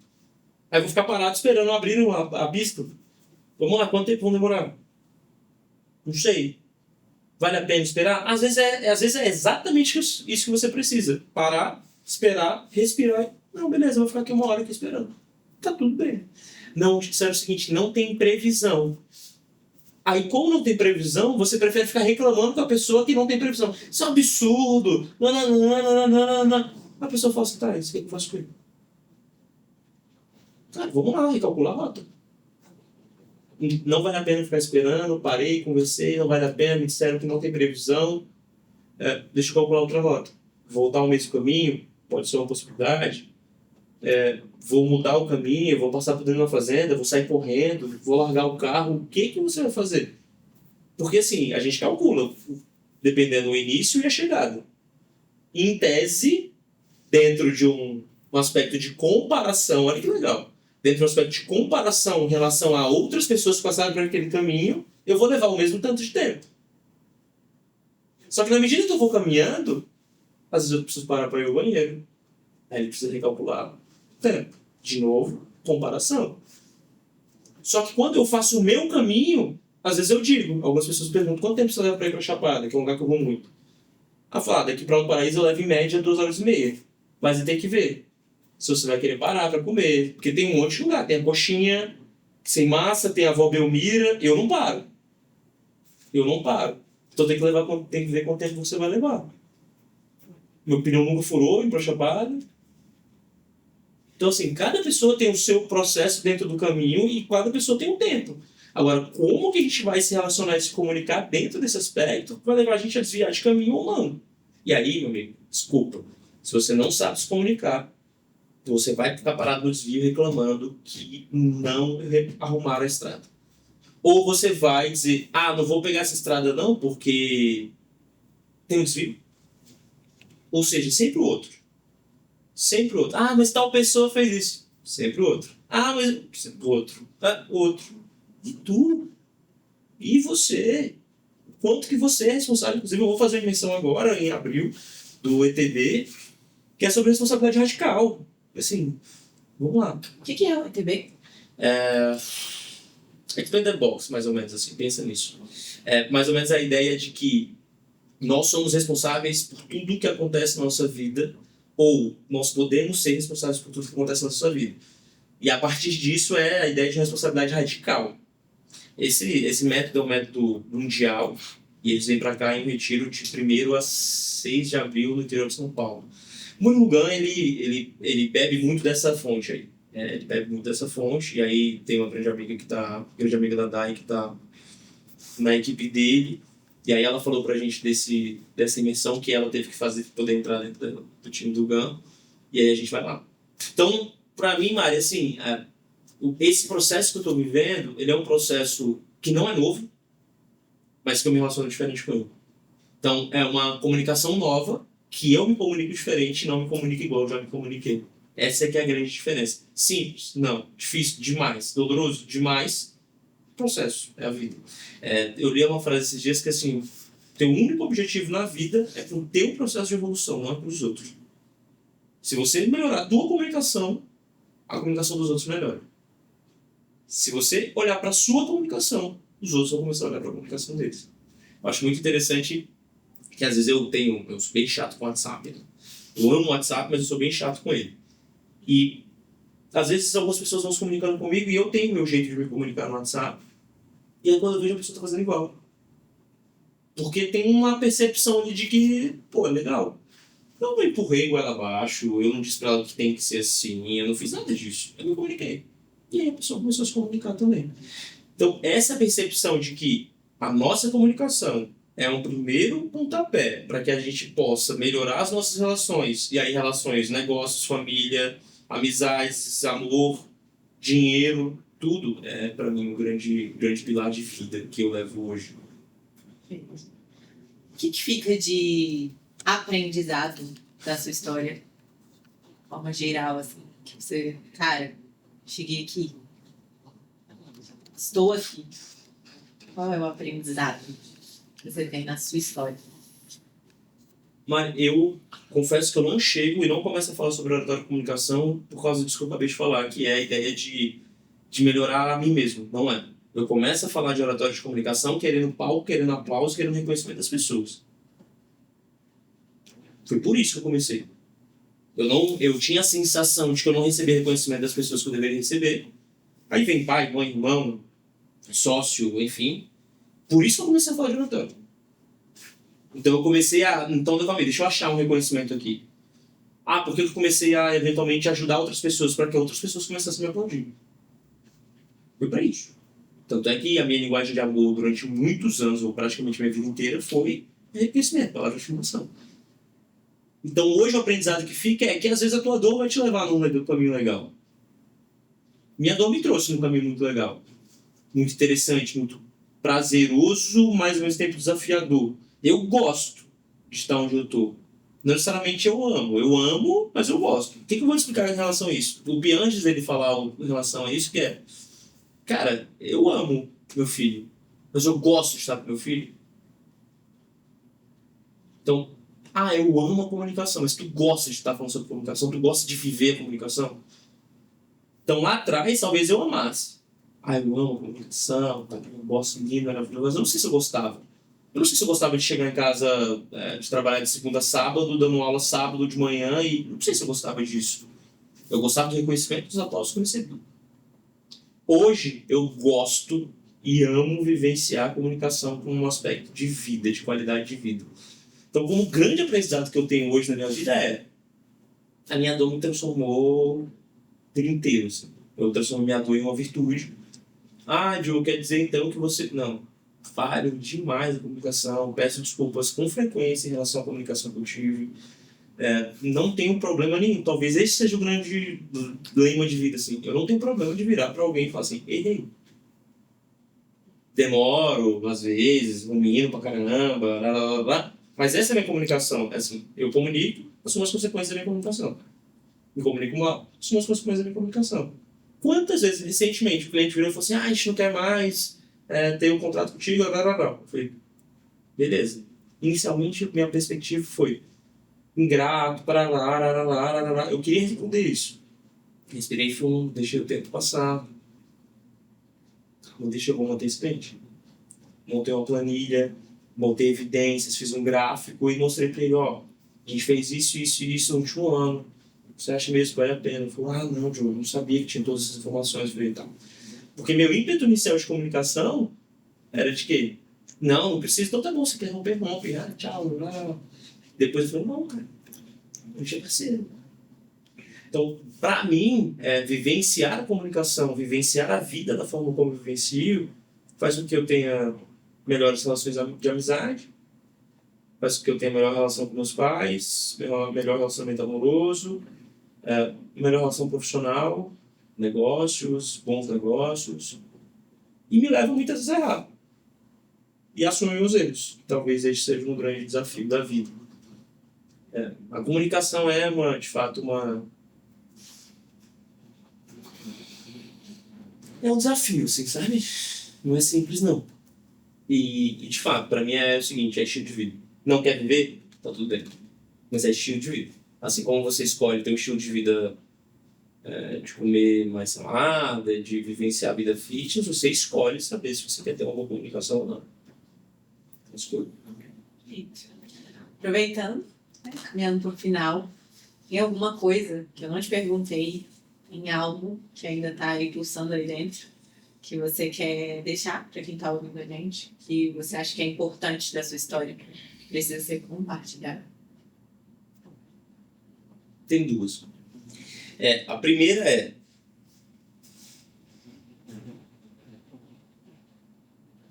Aí eu vou ficar parado esperando abrir a pista. Vamos lá, quanto tempo vão demorar? Não sei. Vale a pena esperar? Às vezes é exatamente isso que você precisa. Parar, esperar, respirar. Não, beleza, eu vou ficar aqui uma hora aqui esperando. Tá tudo bem. Não, disseram o seguinte, não tem previsão. Aí, como não tem previsão, você prefere ficar reclamando com a pessoa que não tem previsão. Isso é um absurdo. Não. A pessoa fala assim, tá, isso que eu faço com ele? Cara, vamos lá, recalcular a rota. Não vale a pena ficar esperando, parei, conversei, não vale a pena, me disseram que não tem previsão. Deixa eu calcular outra rota. Voltar o mesmo caminho, pode ser uma possibilidade. Vou mudar o caminho, vou passar por dentro de uma fazenda, vou sair correndo, vou largar o carro. O que você vai fazer? Porque assim, a gente calcula, dependendo do início e a chegada. Em tese, dentro de um aspecto de comparação, olha que legal. Dentro de um aspecto de comparação em relação a outras pessoas que passaram por aquele caminho, eu vou levar o mesmo tanto de tempo. Só que na medida que eu vou caminhando, às vezes eu preciso parar para ir ao banheiro. Aí ele precisa recalcular o tempo. De novo, comparação. Só que quando eu faço o meu caminho, às vezes eu digo, algumas pessoas perguntam, quanto tempo você leva para ir para Chapada, que é um lugar que eu vou muito? Daqui para Paraíso eu levo em média 2 horas e meia. Mas você tem que ver se você vai querer parar para comer. Porque tem um monte de lugar. Tem a coxinha sem massa, tem a avó Belmira. Eu não paro. Então tem que ver quanto tempo você vai levar. Meu pneu nunca furou em Chapada. Então, assim, cada pessoa tem o seu processo dentro do caminho e cada pessoa tem um tempo. Agora, como que a gente vai se relacionar e se comunicar dentro desse aspecto vai levar a gente a desviar de caminho ou não? E aí, meu amigo, desculpa, se você não sabe se comunicar, você vai ficar parado no desvio reclamando que não arrumaram a estrada. Ou você vai dizer, não vou pegar essa estrada não, porque tem um desvio. Ou seja, sempre o outro. Sempre o outro. Mas tal pessoa fez isso. Sempre o outro. Mas sempre o outro. Outro. E tu? E você? Quanto que você é responsável? Inclusive, eu vou fazer uma imersão agora, em abril, do ETB, que é sobre responsabilidade radical. Assim, vamos lá. O que é o ETB? Explain the box, mais ou menos assim. Pensa nisso. Mais ou menos a ideia de que nós somos responsáveis por tudo que acontece na nossa vida, ou nós podemos ser responsáveis por tudo que acontece na nossa vida. E a partir disso é a ideia de responsabilidade radical. Esse método é um método mundial, e eles vêm para cá em retiro de 1º a 6 de abril no interior de São Paulo. O Murugan, ele bebe muito dessa fonte aí. Ele bebe muito dessa fonte, e aí tem uma grande amiga da Dai que está na equipe dele. E aí ela falou pra gente dessa imersão que ela teve que fazer para poder entrar dentro do time do GAN. E aí a gente vai lá. Então, pra mim, Mari, assim, esse processo que eu tô vivendo, ele é um processo que não é novo, mas que eu me relaciono diferente com ele. Então, é uma comunicação nova, que eu me comunico diferente e não me comunico igual eu já me comuniquei. Essa é que é a grande diferença. Simples? Não. Difícil? Demais. Doloroso? Demais. Processo, é a vida. Eu li uma frase esses dias que assim, teu único objetivo na vida é pro teu processo de evolução, não é pros outros. Se você melhorar a tua comunicação, a comunicação dos outros melhora. Se você olhar para a sua comunicação, os outros vão começar a olhar para a comunicação deles. Eu acho muito interessante que às vezes eu sou bem chato com o WhatsApp. Né? Eu amo o WhatsApp, mas eu sou bem chato com ele. E Às vezes algumas pessoas vão se comunicando comigo e eu tenho meu jeito de me comunicar no WhatsApp. E aí quando eu vejo a pessoa tá fazendo igual. Porque tem uma percepção ali de que, pô, é legal. Eu não empurrei ela abaixo, eu não disse pra ela que tem que ser assim, eu não fiz nada disso. Eu me comuniquei. E aí a pessoa começou a se comunicar também. Então, essa percepção de que a nossa comunicação é um primeiro pontapé para que a gente possa melhorar as nossas relações, e aí relações, negócios, família, amizades, amor, dinheiro, tudo é para mim um grande pilar de vida que eu levo hoje. O que fica de aprendizado da sua história? De forma geral, assim, que você, cara, cheguei aqui, estou aqui. Qual é o aprendizado que você tem na sua história? Mas eu confesso que eu não chego e não começo a falar sobre oratória de comunicação por causa disso que eu acabei de falar, que é a ideia de melhorar a mim mesmo, não é? Eu começo a falar de oratória de comunicação querendo palco, querendo aplauso, querendo reconhecimento das pessoas. Foi por isso que eu comecei. Eu tinha a sensação de que eu não recebia reconhecimento das pessoas que eu deveria receber. Aí vem pai, mãe, irmão, sócio, enfim. Por isso que eu comecei a falar de oratória. Então eu comecei a... Então, deixa eu achar um reconhecimento aqui. Porque eu comecei a, eventualmente, ajudar outras pessoas para que outras pessoas começassem a me aplaudir. Foi para isso. Tanto é que a minha linguagem de amor durante muitos anos, ou praticamente minha vida inteira, foi reconhecimento, palavra de afirmação. Então hoje o aprendizado que fica é que às vezes a tua dor vai te levar num caminho legal. Minha dor me trouxe num caminho muito legal. Muito interessante, muito prazeroso, mas ao mesmo tempo desafiador. Eu gosto de estar onde eu estou. Não necessariamente eu amo, mas eu gosto. O que eu vou te explicar em relação a isso? O Bianches, ele falar em relação a isso, que é, cara, eu amo meu filho, mas eu gosto de estar com meu filho. Então, eu amo a comunicação, mas tu gosta de estar falando sobre comunicação, tu gosta de viver a comunicação. Então lá atrás, talvez eu amasse. Eu amo a comunicação, eu gosto de mim, maravilhoso. Eu não sei se eu gostava. Eu não sei se eu gostava de chegar em casa, de trabalhar de segunda a sábado, dando aula sábado de manhã, e não sei se eu gostava disso. Eu gostava do reconhecimento dos aplausos que eu recebi. Hoje, eu gosto e amo vivenciar a comunicação como um aspecto de vida, de qualidade de vida. Então, como grande aprendizado que eu tenho hoje na minha vida é a minha dor me transformou por inteiro. Assim. Eu transformei minha dor em uma virtude. Diogo, quer dizer então que você... Não. Falho demais a comunicação, peço desculpas com frequência em relação à comunicação que eu tive. Não tenho problema nenhum. Talvez esse seja o grande lema de vida. Assim. Eu não tenho problema de virar para alguém e falar assim, errei. Demoro, às vezes, rumino pra caramba, blá, blá, blá. Mas essa é a minha comunicação. Assim, eu comunico, assumo as consequências da minha comunicação. Me comunico mal, assumo as consequências da minha comunicação. Quantas vezes, recentemente, o cliente virou e falou assim, a gente não quer mais ter um contrato contigo, blá, blá, blá. Eu falei, beleza. Inicialmente, minha perspectiva foi ingrato, para lá. Eu queria responder isso. Respirei fundo, deixei o tempo passar. Quando chegou, montei esse pente. Montei uma planilha, montei evidências, fiz um gráfico e mostrei para ele, a gente fez isso no último ano. Você acha mesmo que vale a pena? Ele falou, não, Diogo, não sabia que tinha todas essas informações. Eu falei, tá. Porque meu ímpeto inicial de comunicação era de quê? Não precisa, então tá bom, você quer romper, rompe. Tchau, não. Depois eu falei, não, cara, a gente é parceiro. Então, para mim, vivenciar a comunicação, vivenciar a vida da forma como eu vivencio, faz com que eu tenha melhores relações de amizade, faz com que eu tenha melhor relação com meus pais, melhor relacionamento amoroso, melhor relação profissional, negócios, bons negócios, e me leva muitas vezes a errar. E assumir meus erros. Talvez esse seja um grande desafio da vida. A comunicação é, de fato, é um desafio, assim, sabe? Não é simples, não. E de fato, para mim é o seguinte, é estilo de vida. Não quer viver? Tá tudo bem. Mas é estilo de vida. Assim como você escolhe ter um estilo de vida de comer mais salada, de vivenciar a vida fitness, você escolhe saber se você quer ter uma boa comunicação ou não. Escolha. Aproveitando, caminhando para o final, tem alguma coisa que eu não te perguntei em algo que ainda está aí pulsando aí dentro, que você quer deixar para quem está ouvindo a gente, que você acha que é importante da sua história, precisa ser compartilhado? Tem duas. A primeira é: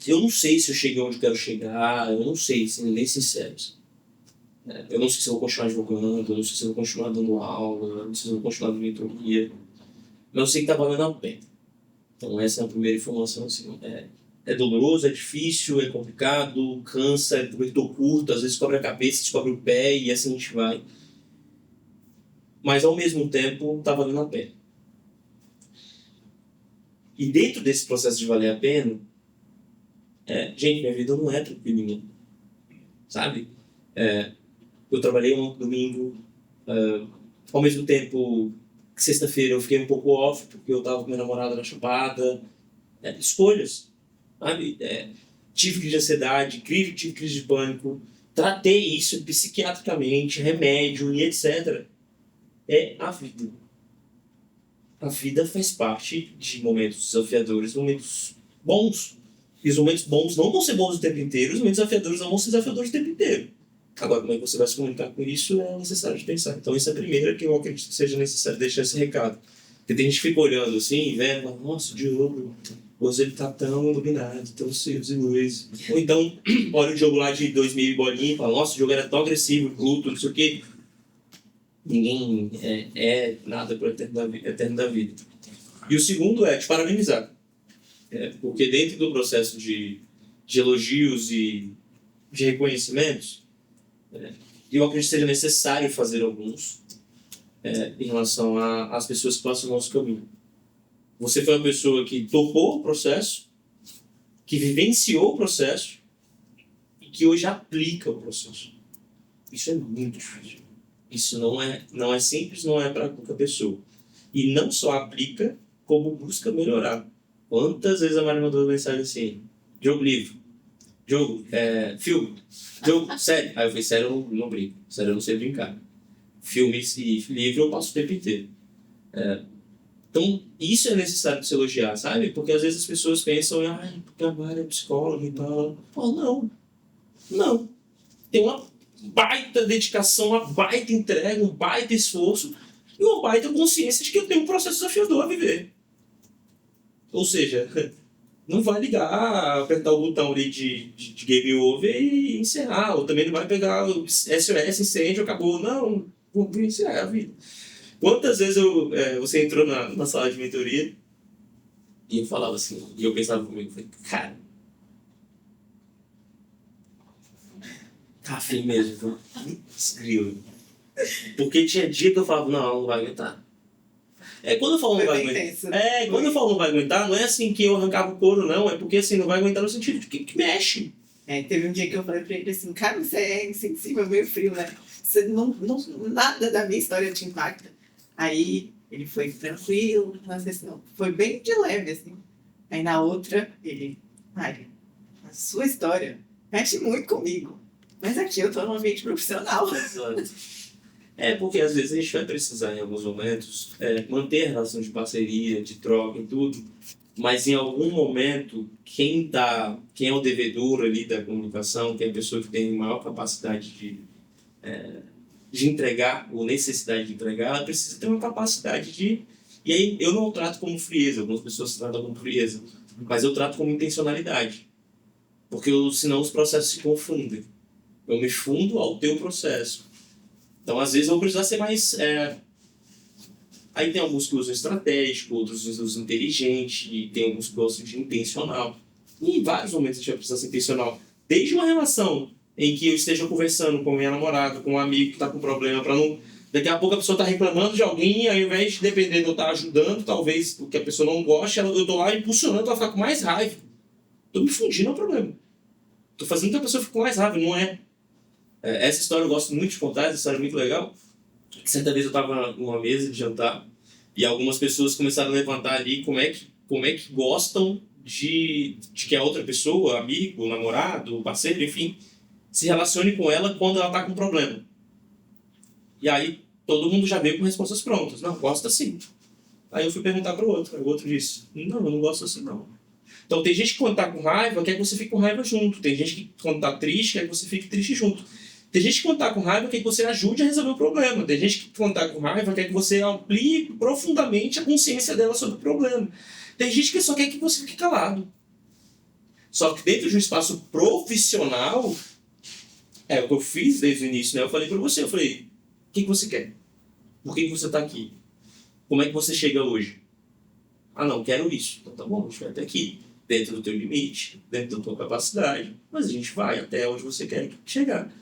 eu não sei se eu cheguei onde eu quero chegar, eu não sei, sendo bem sincero. Eu não sei se eu vou continuar advogando, eu não sei se eu vou continuar dando aula, eu não sei se eu vou continuar dando mentoria, mas eu sei que está valendo a pena. Então essa é a primeira informação. Assim, é doloroso, é difícil, é complicado, cansa, é cobertor curto, às vezes cobre a cabeça, descobre o pé e assim a gente vai. Mas ao mesmo tempo está valendo a pena. E dentro desse processo de valer a pena, gente, minha vida não é tranquilinha, sabe? Eu trabalhei um domingo, ao mesmo tempo que sexta-feira eu fiquei um pouco off porque eu estava com minha namorada na Chapada. Escolhas, sabe? Tive crise de ansiedade, tive crise de pânico, tratei isso psiquiatricamente, remédio e etc. É a vida. A vida faz parte de momentos desafiadores, momentos bons. E os momentos bons não vão ser bons o tempo inteiro, os momentos desafiadores não vão ser desafiadores o tempo inteiro. Agora, como é que você vai se comunicar com isso é necessário de pensar. Então, essa é a primeira que eu acredito que seja necessário deixar esse recado. Porque tem gente que fica olhando assim, vendo, nossa, o Diogo, hoje ele tá tão iluminado, tão cedo e luz. Ou então, olha o Diogo lá de 2000 e bolinha e fala, nossa, o Diogo era tão agressivo, bruto, não sei o quê. Ninguém é nada por eterno da vida. E o segundo é te parabenizar. Porque dentro do processo de elogios e de reconhecimentos, eu acredito que seja necessário fazer alguns em relação às pessoas que passam o nosso caminho. Você foi uma pessoa que topou o processo, que vivenciou o processo e que hoje aplica o processo. Isso é muito difícil. Isso não é simples, não é para qualquer pessoa. E não só aplica, como busca melhorar. Quantas vezes a Maria mandou mensagem assim, Diogo, livro, Diogo, filme, Diogo, sério. Aí eu falei, sério, eu não brinco, sério, eu não sei brincar. Filmes e livro eu passo o tempo inteiro. Então, isso é necessário de se elogiar, sabe? Porque às vezes as pessoas pensam, porque a Maria é psicóloga e tal. Pô, não. Tem uma baita dedicação, uma baita entrega, um baita esforço e uma baita consciência de que eu tenho um processo desafiador a viver. Ou seja, não vai ligar, apertar o botão ali de game over e encerrar. Ou também não vai pegar o SOS, incêndio, acabou. Não, vou encerrar a vida. Quantas vezes você entrou na sala de mentoria e eu falava assim, e eu pensava comigo, falei, cara, tá afim mesmo, escreva. Porque tinha dia que eu falava, não vai aguentar. Quando eu falo não vai aguentar. Quando eu falo não vai aguentar, não é assim que eu arrancava o couro, não. É porque assim, não vai aguentar no sentido de que mexe. Teve um dia que eu falei pra ele assim, cara, você é insensível, meio frio, né? Você nada da minha história te impacta. Aí ele foi tranquilo, na sessão. Foi bem de leve, assim. Aí na outra, ele, Mari, a sua história mexe muito comigo. Mas aqui eu tô num ambiente profissional. Exato. Porque às vezes a gente vai precisar, em alguns momentos, manter a relação de parceria, de troca e tudo, mas em algum momento, quem é o devedor ali da comunicação, que é a pessoa que tem maior capacidade de entregar, ou necessidade de entregar, ela precisa ter uma capacidade de... E aí eu não trato como frieza, algumas pessoas tratam como frieza, mas eu trato como intencionalidade, porque senão os processos se confundem. Eu me fundo ao teu processo. Então, às vezes, eu vou precisar ser mais... Aí tem alguns que usam estratégico, outros usam inteligente, e tem alguns que gostam de intencional. E em vários momentos a gente vai precisar ser intencional. Desde uma relação em que eu esteja conversando com minha namorada, com um amigo que está com problema, para não... Daqui a pouco a pessoa está reclamando de alguém, e ao invés de depender de eu estar ajudando, talvez o que a pessoa não goste, eu estou lá impulsionando para ficar com mais raiva. Estou me fundindo ao problema. Estou fazendo que a pessoa fique com mais raiva, não é? Essa história eu gosto muito de contar, essa história é muito legal. Certa vez eu estava numa mesa de jantar e algumas pessoas começaram a levantar ali como é que gostam de que a outra pessoa, amigo, namorado, parceiro, enfim, se relacione com ela quando ela está com problema. E aí todo mundo já veio com respostas prontas. Não, gosta sim. Aí eu fui perguntar para o outro. Aí o outro disse, não, eu não gosto assim não. Então tem gente que quando tá com raiva quer que você fique com raiva junto. Tem gente que quando tá triste quer que você fique triste junto. Tem gente que quando tá com raiva quer que você ajude a resolver o problema. Tem gente que quando tá com raiva quer que você amplie profundamente a consciência dela sobre o problema. Tem gente que só quer que você fique calado. Só que dentro de um espaço profissional, é o que eu fiz desde o início, né? Eu falei para você, eu falei, o que você quer? Por que você tá aqui? Como é que você chega hoje? Ah, não, quero isso. Então tá bom, a gente vai até aqui, dentro do teu limite, dentro da tua capacidade, mas a gente vai até onde você quer chegar.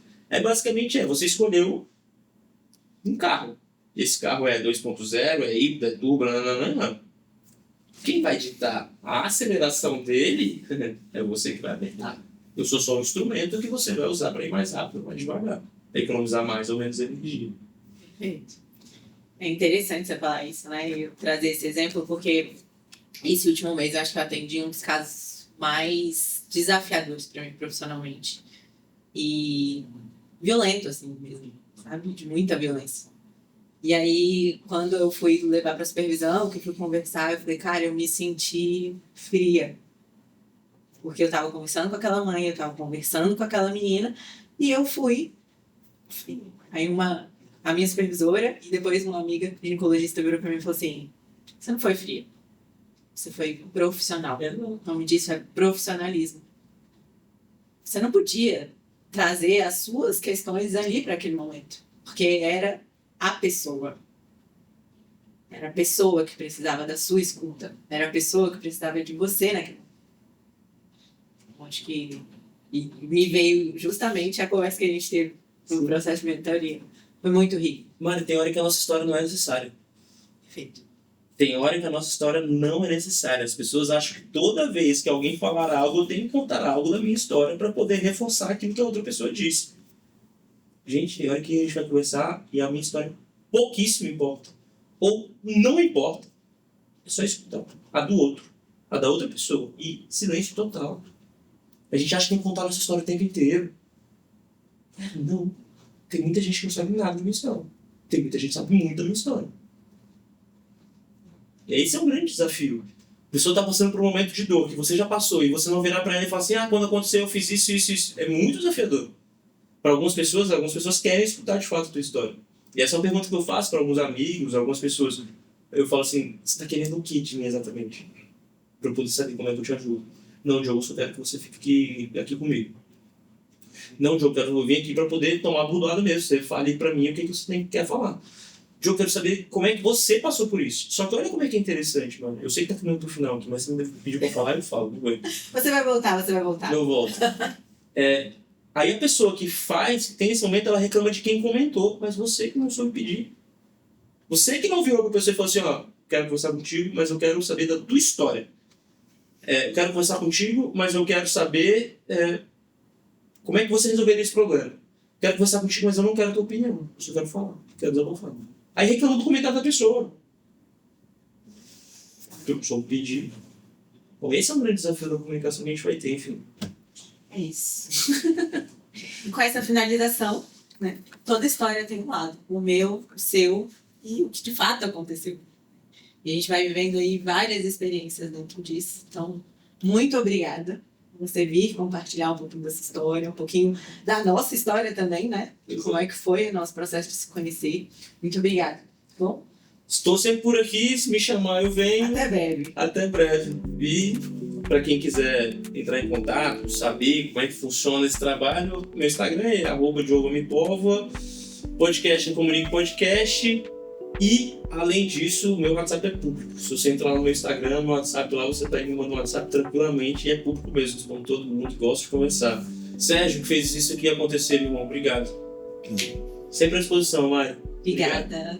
Basicamente você escolheu um carro. Esse carro é 2.0, é híbrido, é turbo, não. Quem vai ditar a aceleração dele é você que vai apertar. Eu sou só um instrumento que você vai usar para ir mais rápido, mais devagar, para economizar mais ou menos energia. Perfeito. É interessante você falar isso, né? E eu trazer esse exemplo, porque esse último mês eu acho que eu atendi um dos casos mais desafiadores para mim profissionalmente. E violento, assim mesmo, sabe? De muita violência. E aí, quando eu fui levar para supervisão, que fui conversar, eu falei, cara, eu me senti fria. Porque eu tava conversando com aquela mãe, eu tava conversando com aquela menina, e eu fui fria. Aí a minha supervisora e depois uma amiga ginecologista virou para mim e falou assim, você não foi fria, você foi profissional. O nome disso é profissionalismo. Você não podia trazer as suas questões ali para aquele momento, porque era a pessoa. Era a pessoa que precisava da sua escuta. Era a pessoa que precisava de você naquele momento. Acho que me veio justamente a conversa que a gente teve no processo de mentoria. Foi muito rico. Mari, tem hora que a nossa história não é necessária. Perfeito. Tem hora que a nossa história não é necessária. As pessoas acham que toda vez que alguém falar algo, eu tenho que contar algo da minha história para poder reforçar aquilo que a outra pessoa disse. Gente, tem hora que a gente vai conversar e a minha história pouquíssimo importa. Ou não importa. É só escutar a do outro, a da outra pessoa. E silêncio total. A gente acha que tem que contar a nossa história o tempo inteiro. Não. Tem muita gente que não sabe nada da minha história. Tem muita gente que sabe muito da minha história. E esse é um grande desafio. A pessoa está passando por um momento de dor que você já passou e você não virar para ela e falar assim, quando aconteceu eu fiz isso. É muito desafiador. Para algumas pessoas querem escutar de fato a tua história. E essa é uma pergunta que eu faço para alguns amigos, algumas pessoas. Eu falo assim, você está querendo o que de mim exatamente? Para eu poder saber como é que eu te ajudo. Não, Diogo, eu só quero que você fique aqui comigo. Não, Diogo, eu vir aqui para poder tomar a burdoada mesmo. Você fale para mim o que você quer falar. Diogo, eu quero saber como é que você passou por isso. Só que olha como é que é interessante, mano. Eu sei que tá caminhando pro final aqui, mas se me pedir para falar, eu falo. Não vou. Você vai voltar. Eu volto. Aí a pessoa que tem esse momento, ela reclama de quem comentou, mas você que não soube pedir. Você que não virou pra pessoa e falou assim, quero conversar contigo, mas eu quero saber da tua história. Eu quero conversar contigo, mas eu quero saber como é que você resolveria esse problema. Quero conversar contigo, mas eu não quero a tua opinião. Eu só quero falar. Quero desabafar. Aí reclama do comentário da pessoa. Eu só pedir. Bom, esse é um grande desafio da comunicação que a gente vai ter, enfim. É isso. E com essa finalização, né, toda história tem um lado. O meu, o seu e o que de fato aconteceu. E a gente vai vivendo aí várias experiências dentro disso. Então, muito obrigada por você vir compartilhar um pouquinho dessa história, um pouquinho da nossa história também, né? E como é que foi o nosso processo de se conhecer. Muito obrigada. Bom? Estou sempre por aqui, se me chamar eu venho. Até breve. Até breve. E para quem quiser entrar em contato, saber como é que funciona esse trabalho, meu Instagram é @diogomipova, podcast em Comunique Podcast. E, além disso, o meu WhatsApp é público. Se você entrar no meu Instagram, no WhatsApp lá, você tá aí me mandando um WhatsApp tranquilamente e é público mesmo, respondo todo mundo que gosta de conversar. Sérgio, que fez isso aqui acontecer, irmão. Obrigado. Sempre à disposição, Mari. Obrigada.